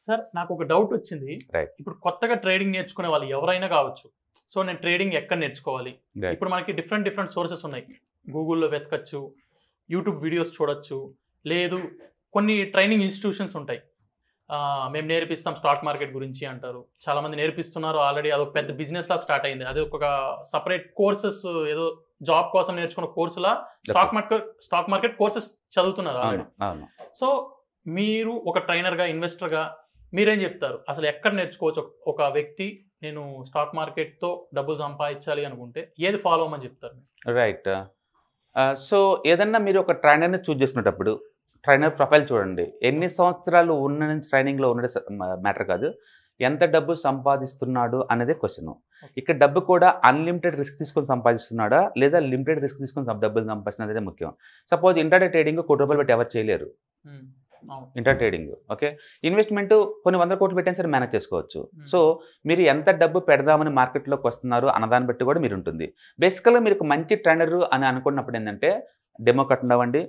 Sir నాకు ఒక doubt వచ్చింది. ఇప్పుడు కొత్తగా ట్రేడింగ్ నేర్చుకునే వాళ్ళు ఎవరైనా కావచ్చు. సో నేను ట్రేడింగ్ ఎక్కడ నేర్చుకోవాలి? ఇప్పుడు మనకి డిఫరెంట్ సోర్సెస్ ఉన్నాయి. గూగుల్లో వెతకచ్చు, యూట్యూబ్ వీడియోస్ చూడొచ్చు, లేదు కొన్ని ట్రైనింగ్ ఇన్స్టిట్యూషన్స్ ఉంటాయి. మేము నేర్పిస్తాం స్టాక్ మార్కెట్ గురించి అంటారు. చాలా మంది నేర్పిస్తున్నారు ఆల్రెడీ. అదొక పెద్ద బిజినెస్ లా స్టార్ట్ అయింది. అది ఒక సపరేట్ కోర్సెస్, ఏదో జాబ్ కోసం నేర్చుకున్న కోర్సులా స్టాక్ మార్కెట్ కోర్సెస్ చదువుతున్నారు ఆల్రెడీ. సో మీరు ఒక ట్రైనర్గా, ఇన్వెస్టర్గా మీరేం చెప్తారు? అసలు ఎక్కడ నేర్చుకోవచ్చు? ఒక వ్యక్తి నేను స్టాక్ మార్కెట్తో డబ్బులు సంపాదించాలి అనుకుంటే ఏది ఫాలో అవ్వమని చెప్తారు? రైట్. సో ఏదన్నా మీరు ఒక ట్రైనర్ని చూజ్ చేసుకునేటప్పుడు ట్రైనర్ ప్రొఫైల్ చూడండి. ఎన్ని సంవత్సరాలు ఉన్న నుంచి ట్రైనింగ్లో ఉన్నది మ్యాటర్ కాదు, ఎంత డబ్బు సంపాదిస్తున్నాడు అనేది క్వశ్చన్. ఇక్కడ డబ్బు కూడా అన్లిమిటెడ్ రిస్క్ తీసుకొని సంపాదిస్తున్నాడా లేదా లిమిటెడ్ రిస్క్ తీసుకొని డబ్బులు సంపాదిస్తున్నదే ముఖ్యం. సపోజ్ ఇంటర్డే ట్రేడింగ్ ₹1 పెట్టి ఎవరు చేయలేరు. ఇంటర్ ట్రేడింగ్ ఓకే, ఇన్వెస్ట్మెంట్ కొన్ని 100 కోట్లు పెట్టినా సరే మేనేజ్ చేసుకోవచ్చు. సో మీరు ఎంత డబ్బు పెడదామని మార్కెట్లోకి వస్తున్నారు అన్నదాన్ని బట్టి కూడా మీరు ఉంటుంది. బేసికల్గా మీరు ఒక మంచి ట్రైనర్ అని అనుకున్నప్పుడు ఏంటంటే డెమో కట్టండి.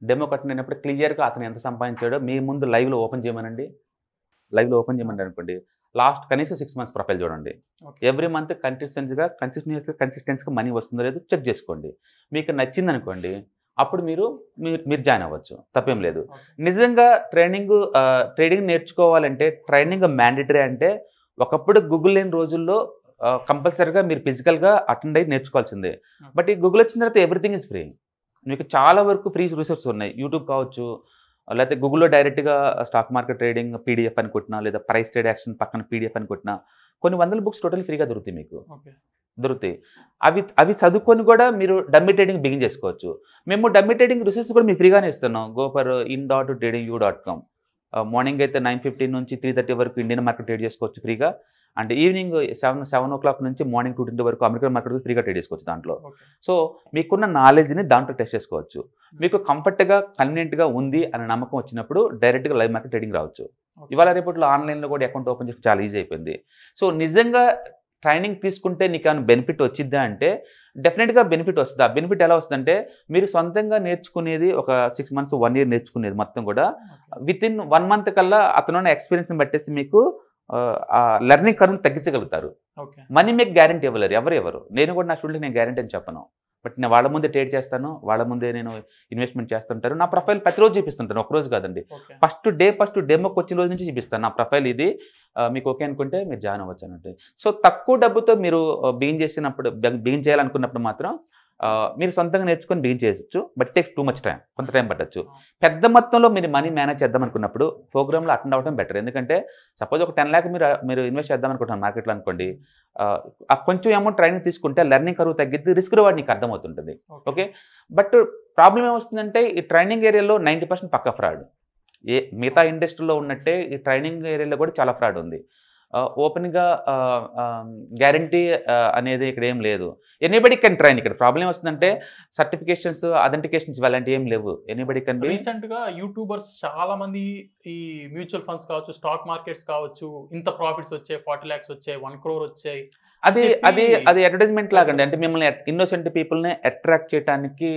డెమో కట్టినప్పుడు క్లియర్గా అతను ఎంత సంపాదించాడో మీ ముందు లైవ్లో ఓపెన్ చేయమనండి. అనుకోండి. లాస్ట్ కనీసం 6 months ప్రొఫైల్ చూడండి. ఎవ్రీ మంత్ కన్సిస్టెన్సీగా మనీ వస్తుందో లేదో చెక్ చేసుకోండి. మీకు నచ్చింది అనుకోండి, అప్పుడు మీరు జాయిన్ అవ్వచ్చు, తప్పేం లేదు. నిజంగా ట్రేడింగ్ నేర్చుకోవాలంటే ట్రైనింగ్ మ్యాండేటరీ. అంటే ఒకప్పుడు గూగుల్ లేని రోజుల్లో కంపల్సరీగా మీరు ఫిజికల్గా అటెండ్ అయ్యి నేర్చుకోవాల్సిందే. బట్ ఈ గూగుల్ వచ్చిన తర్వాత ఎవ్రీథింగ్ ఇస్ ఫ్రీ. మీకు చాలా వరకు ఫ్రీ రిసోర్సెస్ ఉన్నాయి. యూట్యూబ్ కావచ్చు, లేకపోతే గూగుల్లో డైరెక్ట్గా స్టాక్ మార్కెట్ ట్రేడింగ్ పీడిఎఫ్ అని కొట్టినా, లేదా ప్రైస్ ట్రేడ్ యాక్షన్ పక్కన పీడిఎఫ్ అని కొట్టినా కొన్ని 100 బుక్స్ టోటల్ ఫ్రీగా దొరుకుతాయి మీకు. అవి చదువుకొని కూడా మీరు డమ్మీ ట్రేడింగ్ బిగిన్ చేసుకోవచ్చు. మేము డమ్మీ ట్రేడింగ్ రిసోర్సెస్ కూడా మీకు ఫ్రీగానే ఇస్తున్నాం. gofor.in.tradingu.com. మార్నింగ్ అయితే 9:15 నుంచి 3:30 వరకు ఇండియన్ మార్కెట్ ట్రేడ్ చేసుకోవచ్చు ఫ్రీగా. అండ్ ఈవినింగ్ 7 o'clock నుంచి మార్నింగ్ 2:20 వరకు అమెరికన్ మార్కెట్ ఫ్రీగా ట్రేడ్ చేసుకోవచ్చు దాంట్లో. సో మీకున్న నాలెడ్జ్ని దాంట్లో టెస్ట్ చేసుకోవచ్చు. మీకు కంఫర్ట్గా కన్వీనియంట్గా ఉంది అనే నమ్మకం వచ్చినప్పుడు డైరెక్ట్గా లైవ్ మార్కెట్ ట్రేడింగ్ రావచ్చు. ఇవాళ రేపట్లో ఆన్లైన్లో కూడా అకౌంట్ ఓపెన్ చేసి చాలా ఈజీ అయిపోయింది. సో నిజంగా ట్రైనింగ్ తీసుకుంటే నీకు ఏమైనా బెనిఫిట్ వచ్చిద్దా అంటే డెఫినెట్గా బెనిఫిట్ వస్తుంది. ఆ బెనిఫిట్ ఎలా వస్తుందంటే మీరు సొంతంగా నేర్చుకునేది ఒక 6 months 1 year నేర్చుకునేది మొత్తం కూడా వితిన్ 1 month కల్లా అతనున్న ఎక్స్పీరియన్స్ని బట్టేసి మీకు లెర్నింగ్ కర్వ్ని తగ్గించగలుగుతారు. మనీ మీకు గ్యారంటీ ఇవ్వలేరు ఎవరు. నేను కూడా నా స్టూడెంట్కి నేను గ్యారంటీ అని చెప్పను. బట్ నేను వాళ్ళ ముందే ట్రేడ్ చేస్తాను, వాళ్ళ ముందే నేను ఇన్వెస్ట్మెంట్ చేస్తుంటాను. నా ప్రొఫైల్ ప్రతిరోజు చూపిస్తుంటాను, ఒకరోజు కాదండి. ఫస్ట్ డెమోకి వచ్చిన రోజు నుంచి చూపిస్తాను నా ప్రొఫైల్ ఇది. మీకు ఓకే అనుకుంటే మీరు జాయిన్ అవ్వచ్చు అన్నట్టు. సో తక్కువ డబ్బుతో మీరు బిగిన్ చేయాలనుకున్నప్పుడు మాత్రం మీరు సొంతంగా నేర్చుకొని బిగిన్ చేయొచ్చు. But takes too much time, కొంత టైం పట్టచ్చు. పెద్ద మొత్తంలో మీరు మనీ మేనేజ్ చేద్దాం అనుకున్నప్పుడు ప్రోగ్రామ్లో అటెండ్ అవ్వడం బెటర్. ఎందుకంటే సపోజ్ ఒక 10 lakh మీరు ఇన్వెస్ట్ చేద్దాం అనుకుంటున్నాను మార్కెట్లో అనుకోండి, కొంచెం అమౌంట్ ట్రైనింగ్ తీసుకుంటే లెర్నింగ్ కర్వ్ తగ్గిద్ది, రిస్క్ రివార్డ్ నీకు అర్థమవుతుంటుంది. ఓకే, బట్ ప్రాబ్లం ఏమొస్తుందంటే ఈ ట్రైనింగ్ ఏరియాలో 90% పక్కా ఫ్రాడ్. మిగతా ఇండస్ట్రీలో ఉన్నట్టే ఈ ట్రైనింగ్ ఏరియాలో కూడా చాలా ఫ్రాడ్ ఉంది. ఓపెన్గా గ్యారంటీ అనేది ఇక్కడ ఏం లేదు. Anybody can train. ఇక్కడ ప్రాబ్లం వస్తుందంటే సర్టిఫికేషన్స్, అథెంటికేషన్స్ అలాంటివి ఏం లేవు. Anybody can be. రీసెంట్గా యూట్యూబర్స్ చాలా మంది ఈ మ్యూచువల్ ఫండ్స్ కావచ్చు, స్టాక్ మార్కెట్స్ కావచ్చు, ఇంత ప్రాఫిట్స్ వచ్చాయి, 40 lakhs వచ్చాయి, 1 crore వచ్చాయి. అది అడ్వర్టైజ్మెంట్ లాగండి. అంటే మిమ్మల్ని ఇన్నోసెంట్ పీపుల్ని అట్రాక్ట్ చేయడానికి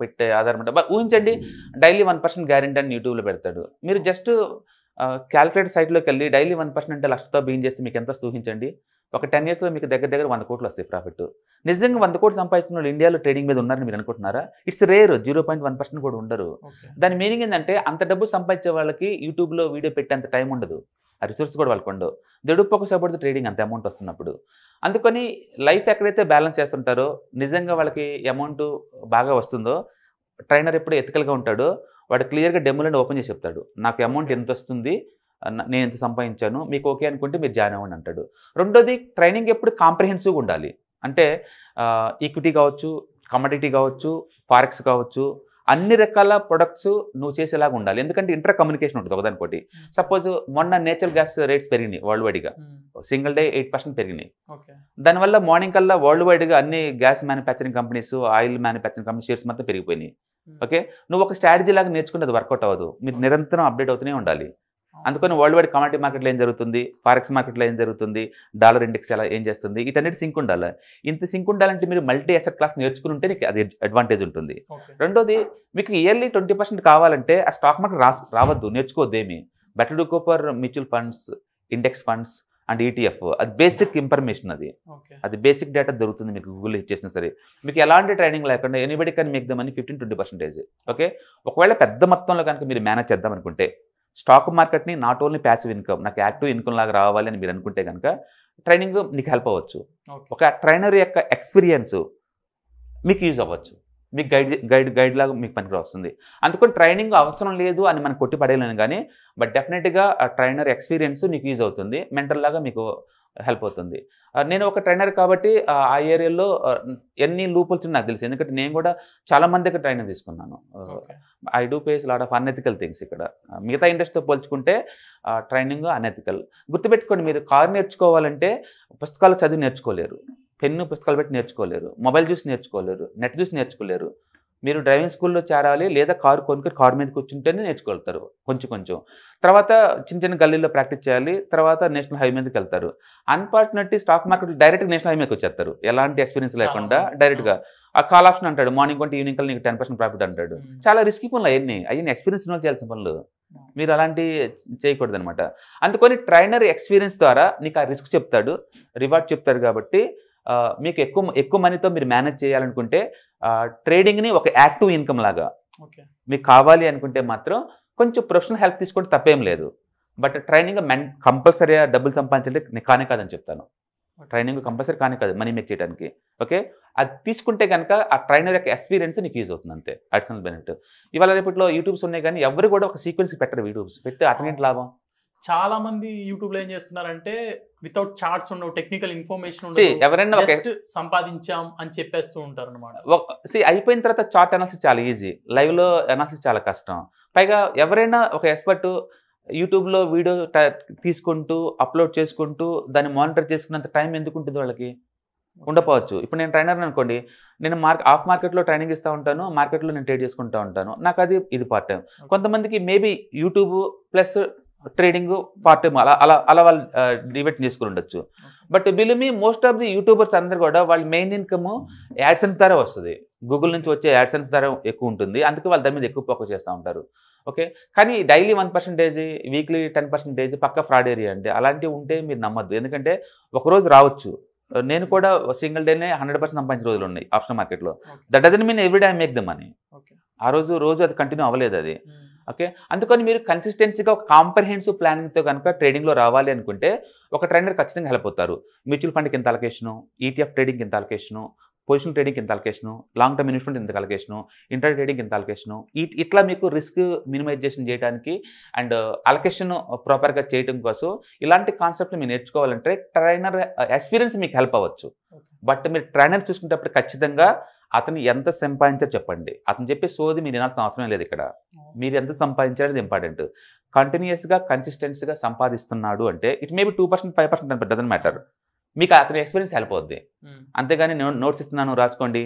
పెట్టే ఆధారపడ్డ. ఊహించండి, డైలీ 1% గ్యారంటీ అని యూట్యూబ్లో పెడతాడు. మీరు జస్ట్ క్యాల్కులేటర్ సైట్లోకి వెళ్ళి డైలీ 1% అంటే లక్షతో బిగిన్ చేస్తే మీకు ఎంత ఊహించండి. ఒక 10 yearsలో మీకు దగ్గర 100 కోట్లు వస్తాయి ప్రాఫిట్. నిజంగా 100 కోట్లు సంపాదించిన వాళ్ళు ఇండియాలో ట్రేడింగ్ మీద ఉన్నారని మీరు అనుకుంటున్నారా? It's rare. 0.1% కూడా ఉండరు. దాని మీనింగ్ ఏంటంటే అంత డబ్బు సంపాదించే వాళ్ళకి యూట్యూబ్లో వీడియో పెట్టేంత టైం ఉండదు, ఆ రిసోర్స్ కూడా వాళ్ళకు ఉండవు. దెడు ఫోకస్ అబౌట్ ద ట్రేడింగ్ అంత అమౌంట్ వస్తున్నప్పుడు. అందుకని లైఫ్ ఎక్కడైతే బ్యాలెన్స్ చేస్తుంటారో, నిజంగా వాళ్ళకి అమౌంట్ బాగా వస్తుందో, ట్రైనర్ ఎప్పుడు ఎథికల్గా ఉంటాడో వాడు క్లియర్గా డెమోలను ఓపెన్ చేసి చెప్తాడు, నాకు అమౌంట్ ఎంత వస్తుంది, నేను ఎంత సంపాదించాను, మీకు ఓకే అనుకుంటే మీరు జాయిన్ అవ్వండి అంటాడు. రెండోది, ట్రైనింగ్ ఎప్పుడు కాంప్రహెన్సివ్గా ఉండాలి. అంటే ఈక్విటీ కావచ్చు, కమోడిటీ కావచ్చు, ఫారెక్స్ కావచ్చు, అన్ని రకాల ప్రొడక్ట్స్ నువ్వు చేసేలాగా ఉండాలి. ఎందుకంటే ఇంటర్ కమ్యూనికేషన్ ఉంటుంది ఒకదానికోటి. సపోజ్ మొన్న నేచురల్ గ్యాస్ రేట్స్ పెరిగినాయి వరల్డ్ వైడ్గా, సింగిల్ డే 8% పెరిగినాయి. దానివల్ల మార్నింగ్ కల్లా వరల్డ్ వైడ్గా అన్ని gas manufacturing companies, oil manufacturing companies shares మొత్తం పెరిగిపోయినాయి. ఓకే, నువ్వు ఒక స్ట్రాటజీ లాగా నేర్చుకుంటే అది వర్కౌట్ అవ్వదు. మీరు నిరంతరం అప్డేట్ అవుతూనే ఉండాలి. అందుకని వరల్డ్ వైడ్ కమాడిటీ మార్కెట్లో ఏం జరుగుతుంది, ఫారెక్స్ మార్కెట్లో ఏం జరుగుతుంది, డాలర్ ఇండెక్స్ ఎలా ఏం చేస్తుంది, వీటన్నిటి సింక్ ఉండాలి. ఇంత సింక్ ఉండాలంటే మీరు మల్టీ అసెట్ క్లాస్ నేర్చుకుని ఉంటే నీకు అది అడ్వాంటేజ్ ఉంటుంది. రెండోది, మీకు ఇయర్లీ 20% కావాలంటే ఆ స్టాక్ మార్కెట్ రావద్దు, నేర్చుకోవద్దు ఏమి. Better to go for mutual funds, index funds and ETF. అది బేసిక్ ఇన్ఫర్మేషన్, అది బేసిక్ డేటా దొరుకుతుంది మీకు గూగుల్ ఇచ్చేసినా సరే. మీకు ఎలాంటి ట్రైనింగ్ లేకుండా anybody can make the money 15-20%. Okay, ఒకవేళ పెద్ద మొత్తంలో కనుక మీరు మేనేజ్ చేద్దాం అనుకుంటే స్టాక్ మార్కెట్ని నాట్ ఓన్లీ ప్యాసివ్ ఇన్కమ్, నాకు యాక్టివ్ ఇన్కమ్ లాగా రావాలి అని మీరు అనుకుంటే కనుక ట్రైనింగ్ మీకు హెల్ప్ అవ్వచ్చు. ఒక ట్రైనర్ యొక్క ఎక్స్పీరియన్స్ మీకు యూజ్ అవ్వచ్చు, మీకు గైడ్ లాగా మీకు పనికి వస్తుంది. అందుకని ట్రైనింగ్ అవసరం లేదు అని మనం కొట్టి పడేయలేను, కానీ బట్ డెఫినెట్గా ఆ ట్రైనర్ ఎక్స్పీరియన్స్ మీకు యూజ్ అవుతుంది, మెంటల్ లాగా మీకు హెల్ప్ అవుతుంది. నేను ఒక ట్రైనర్ కాబట్టి ఆ ఏరియాలో ఎన్ని లూపుల్స్ నాకు తెలుసు, ఎందుకంటే నేను కూడా చాలా మంది దగ్గర ట్రైనింగ్ తీసుకున్నాను. I do face lot of unethical things ఇక్కడ. మిగతా ఇండస్ట్రీతో పోల్చుకుంటే ట్రైనింగ్ అన్ఎథికల్. గుర్తుపెట్టుకోండి, మీరు కారు నేర్చుకోవాలంటే పుస్తకాలు చదివి నేర్చుకోలేరు, పెన్ను పుస్తకాలు పెట్టి నేర్చుకోలేరు, మొబైల్ చూసి నేర్చుకోలేరు, నెట్ చూసి నేర్చుకోలేరు. మీరు డ్రైవింగ్ స్కూల్లో చేరాలి, లేదా కారు కొనుక్కొని కారు మీద కూర్చుంటేనే నేర్చుకోగలుగుతారు కొంచెం. తర్వాత చిన్న గల్లీలో ప్రాక్టీస్ చేయాలి, తర్వాత నేషనల్ హైవే మీదకి వెళ్తారు. అన్ఫార్చునేట్లీ స్టాక్ మార్కెట్ డైరెక్ట్గా నేషనల్ హైవే మీదకి వచ్చేస్తారు, ఎలాంటి ఎక్స్పీరియన్స్ లేకుండా డైరెక్ట్గా. ఆ కాల్ ఆప్షన్ అంటాడు, మార్నింగ్ కొంటే ఈవినింగ్ కల్లా నీకు 10% ప్రాఫిట్ అంటాడు. చాలా రిస్కీ పనులు అవన్నీ ఎక్స్పీరియన్స్ ఉన్న చేయాల్సిన పనులు, మీరు అలాంటి చేయకూడదు అనమాట. అందుకని ట్రైనర్ ఎక్స్పీరియన్స్ ద్వారా నీకు ఆ రిస్క్ చెప్తాడు, రివార్డ్ చెప్తాడు. కాబట్టి మీకు ఎక్కువ మనీతో మీరు మేనేజ్ చేయాలనుకుంటే ట్రేడింగ్ని ఒక యాక్టివ్ ఇన్కమ్ లాగా మీకు కావాలి అనుకుంటే మాత్రం కొంచెం ప్రొఫెషనల్ హెల్ప్ తీసుకుంటే తప్పేం లేదు. బట్ ట్రైనింగ్ కంపల్సరీగా డబ్బులు సంపాదించాలంటే కానే కాదని చెప్తాను. ట్రైనింగ్ కంపల్సరీ కానే కాదు మనీ మేక్ చేయడానికి. ఓకే, అది తీసుకుంటే కనుక ఆ ట్రైనర్ యొక్క ఎక్స్పీరియన్స్ నీకు యూజ్ అవుతుంది, అంతే అడిషనల్ బెనిఫిట్. ఇవాళ రేపట్లో యూట్యూబ్స్ ఉన్నాయి, కానీ ఎవరు కూడా ఒక సీక్వెన్స్ పెట్టరు. యూట్యూబ్స్ పెట్టి అతనేంటి లాభం? చాలా మంది యూట్యూబ్ లో ఏం చేస్తున్నారంటే వితౌట్ చార్ట్స్ ఉండవు, టెక్నికల్ ఇన్ఫర్మేషన్ ఎవరైనా సంపాదించాం అని చెప్పేస్తూ ఉంటారు అనమాట. అయిపోయిన తర్వాత చార్ట్ అనాలిసిస్ చాలా ఈజీ, లైవ్ లో అనాలిసిస్ చాలా కష్టం. పైగా ఎవరైనా ఒక ఎక్స్పర్ట్ యూట్యూబ్లో వీడియో తీసుకుంటూ అప్లోడ్ చేసుకుంటూ దాన్ని మానిటర్ చేసుకున్నంత టైం ఎందుకు ఉంటుంది వాళ్ళకి? ఉండకపోవచ్చు. ఇప్పుడు నేను ట్రైనర్ అనుకోండి, నేను ఆఫ్ మార్కెట్లో ట్రైనింగ్ ఇస్తూ ఉంటాను, మార్కెట్లో నేను ట్రేడ్ చేసుకుంటూ ఉంటాను, నాకు అది ఇది పార్ట్ టైం. కొంతమందికి maybe YouTube plus trading part time అలా అలా అలా వాళ్ళు డివైడ్ చేసుకుని ఉండొచ్చు. But believe me, most of the YouTubers అందరూ కూడా వాళ్ళ మెయిన్ ఇన్కమ్ యాడ్సెన్స్ ద్వారా వస్తుంది, గూగుల్ నుంచి వచ్చే యాడ్సెన్స్ ద్వారా ఎక్కువ ఉంటుంది, అందుకే వాళ్ళు దాని మీద ఎక్కువ ఫోకస్ చేస్తూ ఉంటారు. ఓకే, కానీ డైలీ 1%, వీక్లీ 10% పక్క ఫ్రాడ్ ఏరియా అంటే అలాంటివి ఉంటే మీరు నమ్మద్దు. ఎందుకంటే ఒకరోజు రావచ్చు, నేను కూడా సింగిల్ డేనే 100% సంపాదించిన రోజులు ఉన్నాయి ఆప్షన్ మార్కెట్లో. That doesn't mean every day I make the money. ఆ రోజు అది కంటిన్యూ అవ్వలేదు అది. ఓకే, అందుకని మీరు కన్సిస్టెన్సీగా ఒక కాంప్రహెన్సివ్ ప్లానింగ్తో కనుక ట్రేడింగ్లో రావాలి అనుకుంటే ఒక ట్రైనర్ ఖచ్చితంగా హెల్ప్ అవుతారు. మ్యూచువల్ ఫండ్కి ఇంత అలొకేషను, ETF ట్రేడింగ్కి ఇంత అలొకేషను, పొజిషన్ ట్రేడింగ్కి ఇంత అలొకేషను, లాంగ్ టర్మ్ ఇన్వెస్ట్మెంట్ ఇంత అలొకేషను, ఇంటర్ ట్రేడింగ్ ఇంత అలొకేషను, ఇట్లా మీకు రిస్క్ మినిమైజేషన్ చేయడానికి అండ్ అలొకేషన్ ప్రాపర్గా చేయడం కోసం ఇలాంటి కాన్సెప్ట్ మీరు నేర్చుకోవాలంటే ట్రైనర్ ఎక్స్పీరియన్స్ మీకు హెల్ప్ అవ్వచ్చు. బట్ మీరు ట్రైనర్ చూసుకునేటప్పుడు ఖచ్చితంగా అతను ఎంత సంపాదించారో చెప్పండి. అతను చెప్పే సోది మీరు వినాల్సిన అవసరం లేదు. ఇక్కడ మీరు ఎంత సంపాదించారనేది ఇంపార్టెంట్. కంటిన్యూస్గా కన్సిస్టెన్సీగా సంపాదిస్తున్నాడు అంటే ఇట్ మేబీ 2%, 5% డజంట్ మ్యాటర్, మీకు అతని ఎక్స్పీరియన్స్ హెల్ప్ అవుద్ది. అంతేగాని నేను నోట్స్ ఇస్తున్నాను రాసుకోండి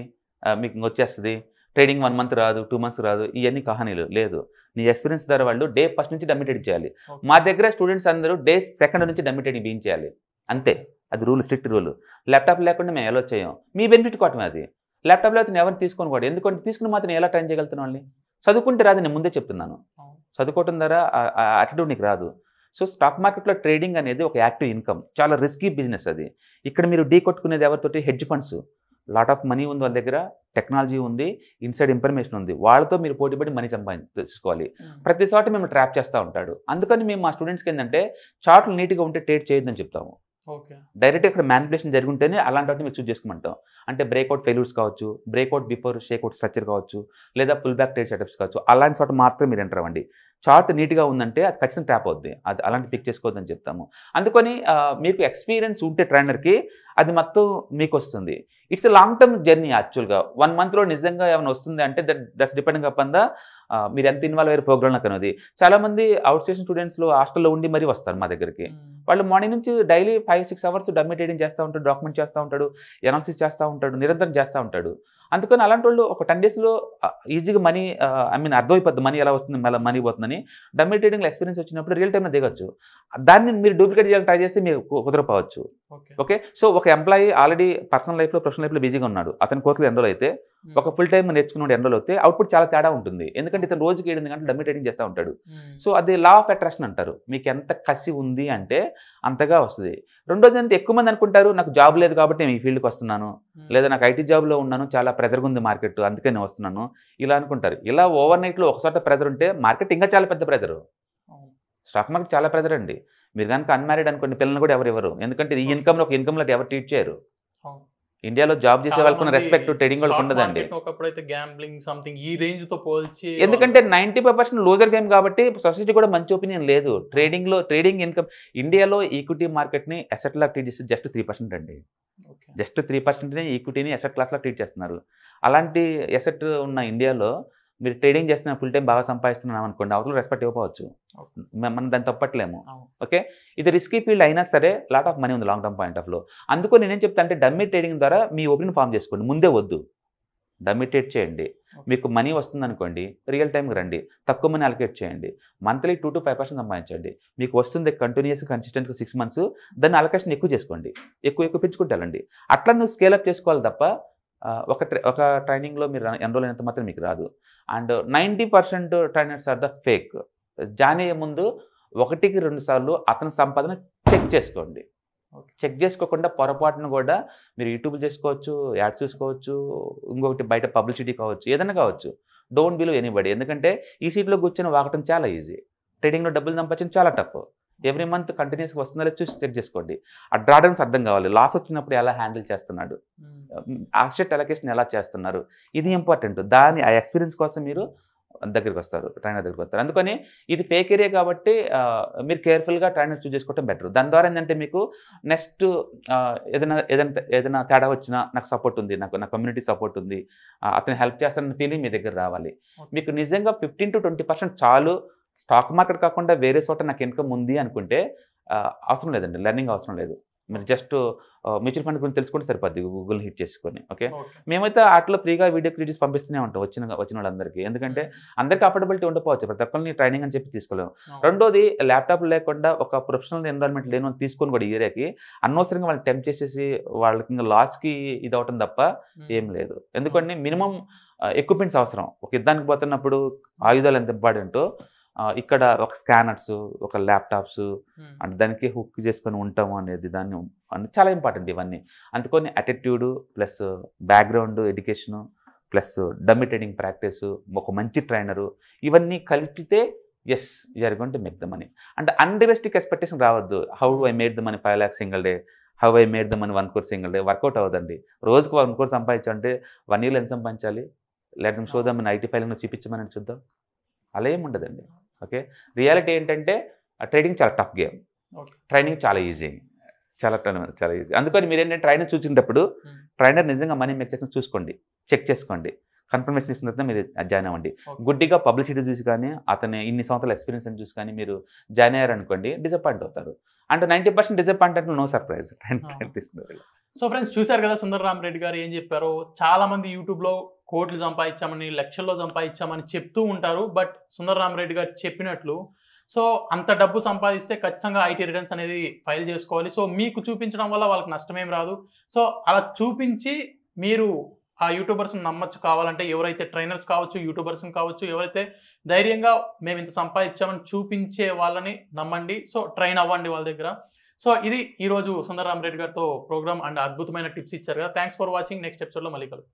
మీకు వచ్చేస్తుంది, ట్రేడింగ్ 1 మంత్ రాదు, 2 మంత్స్ రాదు, ఇవన్నీ కహానీలు లేదు. నీ ఎక్స్పీరియన్స్ ద్వారా వాళ్ళు డే 1 నుంచి డమ్మీ ట్రేడింగ్ చేయాలి. మా దగ్గర స్టూడెంట్స్ అందరూ డే 2 నుంచి డమ్మీ ట్రేడింగ్ బిగిన్ చేయాలి, అంతే. అది రూల్, స్ట్రిక్ట్ రూల్. ల్యాప్టాప్ లేకుండా మేము ఎలా చేయం, మీ బెనిఫిట్ కోవటమే అది. ల్యాప్టాప్లో అయితే ఎవరిని తీసుకొని కూడా, ఎందుకంటే తీసుకుని మాత్రం ఎలా ట్రైన్ చేయగలుగుతాను వాళ్ళని? చదువుకుంటే రాదు, నేను ముందే చెప్తున్నాను. చదువుకోవటం ద్వారా యాటిట్యూడ్ నీకు రాదు. సో స్టాక్ మార్కెట్లో ట్రేడింగ్ అనేది ఒక యాక్టివ్ ఇన్కమ్, చాలా రిస్కీ బిజినెస్ అది. ఇక్కడ మీరు ఢీ కొట్టుకునేది ఎవరితోటి? Hedge funds. Lot of money ఉంది వాళ్ళ దగ్గర, టెక్నాలజీ ఉంది, ఇన్సైడ్ ఇన్ఫర్మేషన్ ఉంది, వాళ్ళతో మీరు పోటీపడి మనీ సంపాదించుకోవాలి. ప్రతి చోట మేము ట్రాప్ చేస్తూ ఉంటాడు. అందుకని మేము మా స్టూడెంట్స్కి ఏంటంటే చార్ట్లు నీట్గా ఉంటే ట్రేడ్ చేయొద్దని చెప్తాము. డైరెక్ట్గా ఇక్కడ మ్యానిపులేషన్ జరుగుంటేనే అలాంటి వాటిని మీరు చూస్ చేసుకోమంటాం. అంటే బ్రేక్అవుట్ ఫెయిల్యూర్స్ కావచ్చు, బ్రేక్అవుట్ బిఫోర్ షేక్అవుట్ స్ట్రక్చర్ కావచ్చు, లేదా పుల్ బ్యాక్ ట్రేడ్ సెటప్స్ కావచ్చు, అలాంటి చోట మాత్రం మీరు ఎంటర్ అవ్వండి. చార్ట్ నీట్గా ఉందంటే అది ఖచ్చితంగా ట్రాప్ అవుద్ది, అది అలాంటి పిక్ చేసుకోవద్దని చెప్తాము. అందుకని మీకు ఎక్స్పీరియన్స్ ఉంటే ట్రైనర్కి అది మొత్తం మీకు వస్తుంది. It's long term journey. యాక్చువల్గా 1 మంత్లో నిజంగా ఏమైనా వస్తుంది అంటే దట్స్ డిపెండింగ్ అపాన్ ద మీరు ఎంత ఇన్వాల్వ్ అయ్యే ప్రోగ్రామ్లో అనేది. చాలామంది అవుట్ స్టేషన్ స్టూడెంట్స్లో హాస్టల్లో ఉండి మరీ వస్తారు మా దగ్గరికి. వాళ్ళు మార్నింగ్ నుంచి డైలీ 5-6 అవర్స్ డమ్మీ ట్రేడింగ్ చేస్తూ ఉంటాడు, డాక్యుమెంట్ చేస్తూ ఉంటాడు, ఎనాలిసిస్ చేస్తూ ఉంటాడు, నిరంతరం చేస్తూ ఉంటాడు. అందుకని అలాంటి వాళ్ళు ఒక 10 డేస్లో ఈజీగా మనీ అర్థమైపోద్ది, మనీ ఎలా వస్తుంది, మళ్ళీ మనీ పోతుందని. డమ్మీ ట్రేడింగ్లో ఎక్స్పీరియన్స్ వచ్చినప్పుడు రియల్ టైంలో దిగొచ్చు. దాన్ని మీరు డూప్లికేట్ చేయాలని ట్రై చేస్తే మీరు కుదరపోవచ్చు. ఓకే, సో ఒక ఎంప్లాయీ ఆల్రెడీ పర్సనల్ లైఫ్లో, ప్రొఫెషనల్ లైఫ్లో బిజీగా ఉన్నాడు, అతని కోర్సులో ఎన్రోల్ అయితే ఒక ఫుల్ టైం నేర్చుకున్న ఎన్రోల్ అవుతే అవుట్పుట్ చాలా తేడా ఉంటుంది. ఎందుకంటే ఇతను రోజుకి 8 గంటలు డమ్మీ ట్రేడింగ్ చేస్తూ ఉంటాడు. సో అది లా ఆఫ్ అట్రాక్షన్ అంటారు. మీకు ఎంత కసి ఉంది అంటే అంతగా వస్తుంది. రెండోది అంటే ఎక్కువ మంది అనుకుంటారు నాకు జాబ్ లేదు కాబట్టి నేను ఈ ఫీల్డ్కి వస్తున్నాను, లేదా నాకు ఐటీ జాబ్లో ఉన్నాను, చాలా ప్రెజర్గా ఉంది మార్కెట్ అందుకే నేను వస్తున్నాను ఇలా అనుకుంటారు. ఇలా ఓవర్ నైట్లో ఒకసారి ప్రెజర్ ఉంటే మార్కెట్ ఇంకా చాలా పెద్ద ప్రెజరు. స్టాక్ మార్కెట్ చాలా ప్రెజర్ అండి. మీరు కనుక అన్మ్యారీడ్ అనుకోండి పిల్లలు కూడా ఎవరు ఇవ్వరు. ఎందుకంటే ఈ ఇన్కమ్లో ఒక ఇన్కమ్లో ఎవరు ట్రీట్ చేయరు. ఇండియాలో జాబ్ చేసే వాళ్ళకు రెస్పెక్ట్ ట్రేడింగ్ వాళ్ళకి ఉండదండి. ఎందుకంటే 95% లూజర్ గేమ్ కాబట్టి సొసైటీ కూడా మంచి ఒపీనియన్ లేదు. ట్రేడింగ్ ఇన్కమ్ ఇండియాలో ఈక్విటీ మార్కెట్ని అసెట్ లా ట్రీట్ చేస్తే జస్ట్ 3% అండి. జస్ట్ 3% ఈక్విటీని అసెట్ క్లాస్లా ట్రీట్ చేస్తున్నారు. అలాంటి అసెట్ ఉన్న ఇండియాలో మీరు ట్రేడింగ్ చేస్తున్న ఫుల్ టైం బాగా సంపాదిస్తున్నాం అనుకోండి, అవతల రెస్పెక్ట్ ఇవ్వవచ్చు. మనం దాన్ని తప్పట్లేము. ఓకే, ఇది రిస్కీ ఫీల్డ్ అయినా సరే లాట్ ఆఫ్ మనీ ఉంది లాంగ్ టర్మ్ పాయింట్ ఆఫ్ లో. అందుకని నేనేం చెప్తా అంటే డమ్మీ ట్రేడింగ్ ద్వారా మీ ఒపీనియన్ ఫామ్ చేసుకోండి. ముందే వద్దు, డమ్మీ ట్రేడ్ చేయండి. మీకు మనీ వస్తుంది అనుకోండి, రియల్ టైంకి రండి, తక్కువ మనీ అలొకేట్ చేయండి, మంత్లీ 2 to 5% సంపాదించండి. మీకు వస్తుంది కంటిన్యూస్ కన్సిస్టెంట్గా 6 months, దాన్ని అలొకేషన్ ఎక్కువ చేసుకోండి, ఎక్కువ పెంచుకుంటూ వెళ్ళండి. అట్లా నువ్వు స్కేలప్ చేసుకోవాలి తప్ప ఒక ట్రైనింగ్లో మీరు ఎన్రోల్ అయినంత మాత్రం మీకు రాదు. And 90% trainers are the fake. Join అయ్యే ముందు 1-2 సార్లు అతని సంపాదన చెక్ చేసుకోండి. చెక్ చేసుకోకుండా పొరపాటును కూడా మీరు యూట్యూబ్ చేసుకోవచ్చు, యాడ్స్ చూసుకోవచ్చు, ఇంకొకటి బయట పబ్లిసిటీ కావచ్చు, ఏదైనా కావచ్చు. Don't believe anybody. ఎందుకంటే ఈ సీట్లో కూర్చొని వాగటం చాలా ఈజీ, ట్రేడింగ్లో డబ్బులు సంపాదించడం చాలా టఫ్. ఎవ్రీ మంత్ కంటిన్యూస్గా వస్తుందో లేదో చూసి చెక్ చేసుకోండి. ఆ డ్రాడన్స్ అర్థం కావాలి, లాస్ వచ్చినప్పుడు ఎలా హ్యాండిల్ చేస్తున్నాడు, అసెట్ అలొకేషన్ ఎలా చేస్తున్నారు, ఇది ఇంపార్టెంట్. ఆ ఎక్స్పీరియన్స్ కోసం మీరు దగ్గరికి వస్తారు, ట్రైనర్ దగ్గరికి వస్తారు. అందుకని ఇది ఫేక్ ఏరియా కాబట్టి మీరు కేర్ఫుల్గా ట్రైనర్ చూస్ చేసుకోవడం బెటర్. దాని ద్వారా ఏంటంటే మీకు నెక్స్ట్ ఏదైనా తేడా వచ్చినా నాకు సపోర్ట్ ఉంది, నా కమ్యూనిటీ సపోర్ట్ ఉంది, అతను హెల్ప్ చేస్తానన్న ఫీలింగ్ మీ దగ్గర రావాలి. మీకు నిజంగా 15 to 20% చాలు, స్టాక్ మార్కెట్ కాకుండా వేరే చోట నాకు ఇన్కమ్ ఉంది అనుకుంటే అవసరం లేదండి, లెర్నింగ్ అవసరం లేదు. మీరు జస్ట్ మ్యూచువల్ ఫండ్ గురించి తెలుసుకుంటే సరిపోద్ది, గూగుల్ హిట్ చేసుకొని. ఓకే, మేమైతే వాటిలో ఫ్రీగా వీడియో క్రియేటివ్స్ పంపిస్తూనే ఉంటాం వచ్చిన వాళ్ళందరికీ. ఎందుకంటే అందరికీ అఫోర్డబిలిటీ ఉండకపోవచ్చు, ప్రతి ఒక్కరిని ట్రైనింగ్ అని చెప్పి తీసుకోలేము. రెండోది ల్యాప్టాప్ లేకుండా ఒక ప్రొఫెషనల్ ఎన్విరాన్మెంట్ లేని వాళ్ళు తీసుకొని కూడా ఏరియాకి అనవసరంగా వాళ్ళని టెంప్ట్ చేసేసి వాళ్ళకి ఇంకా లాస్కి ఇది అవటం తప్ప ఏం లేదు. ఎందుకంటే మినిమం ఎక్విప్మెంట్స్ అవసరం. ఒక యుద్ధానికి పోతున్నప్పుడు ఆయుధాలు ఎంత ఇంపార్టెంటో ఇక్కడ ఒక స్కానర్స్, ఒక ల్యాప్టాప్స్, అంటే దానికి హుక్ చేసుకొని ఉంటాము అనేది దాన్ని చాలా ఇంపార్టెంట్ ఇవన్నీ. అందుకని attitude plus background education plus dummy trading practice, ఒక మంచి ట్రైనరు, ఇవన్నీ కలిపితే yes you are going to make the money. అంటే అన్రియలిస్టిక్ ఎక్స్పెక్టేషన్ రావద్దు. How I made the money 5 lakhs single day, how I made the money 1 crore single day. Workout అవ్వదండి. రోజుకు 1 crore సంపాదించాలంటే 1 year ఎంత సంపాదించాలి, లేదా చూద్దాం మన ఐటీ ఫైలింగ్లో చూపించమని చూద్దాం, అలా ఏమి ఉండదండి. ఓకే, రియాలిటీ ఏంటంటే ట్రేడింగ్ చాలా టఫ్ గేమ్, ట్రైనింగ్ చాలా ఈజీ, చాలా ఈజీ. అందుకని మీరు ఏంటంటే ట్రైనర్ చూసినప్పుడు ట్రైనర్ నిజంగా మనీ మేక్ చేసిన చూసుకోండి, చెక్ చేసుకోండి, కన్ఫర్మేషన్ ఇస్తున్న తర్వాత మీరు జాయిన్ అవ్వండి. గుడ్డిగా పబ్లిసిటీ చూసి కానీ అతని ఇన్ని సంవత్సరాల ఎక్స్పీరియన్స్ అని చూసి కానీ మీరు జాయిన్ అయ్యారనుకోండి డిసప్పాయింట్ అవుతారు. అంటే 90% డిసప్పాయింట్ అంటే నో సర్ప్రైజ్. సో ఫ్రెండ్స్, చూశారు కదా సుందర రామిరెడ్డి గారు ఏం చెప్పారో. చాలా మంది యూట్యూబ్లో కోట్లు సంపాదించామని, లక్షల్లో సంపాదించామని చెప్తూ ఉంటారు. బట్ సుందర రామిరెడ్డి గారు చెప్పినట్లు సో అంత డబ్బు సంపాదిస్తే ఖచ్చితంగా ఐటీ రిటర్న్స్ అనేది ఫైల్ చేసుకోవాలి. సో మీకు చూపించడం వల్ల వాళ్ళకి నష్టమేం రాదు. సో అలా చూపించి మీరు ఆ యూట్యూబర్స్ని నమ్మచ్చు. కావాలంటే ఎవరైతే ట్రైనర్స్ కావచ్చు, యూట్యూబర్స్ని కావచ్చు, ఎవరైతే ధైర్యంగా మేము ఇంత సంపాదించామని చూపించే వాళ్ళని నమ్మండి. సో ట్రైన్ అవ్వండి వాళ్ళ దగ్గర. సో ఇది ఈరోజు సుందర రామిరెడ్డి గారితో ప్రోగ్రామ్ అండ్ అద్భుతమైన టిప్స్ ఇచ్చారు కదా. Thanks for watching. నెక్స్ట్ ఎపిసోడ్లో మళ్ళీ కలుద్దాం.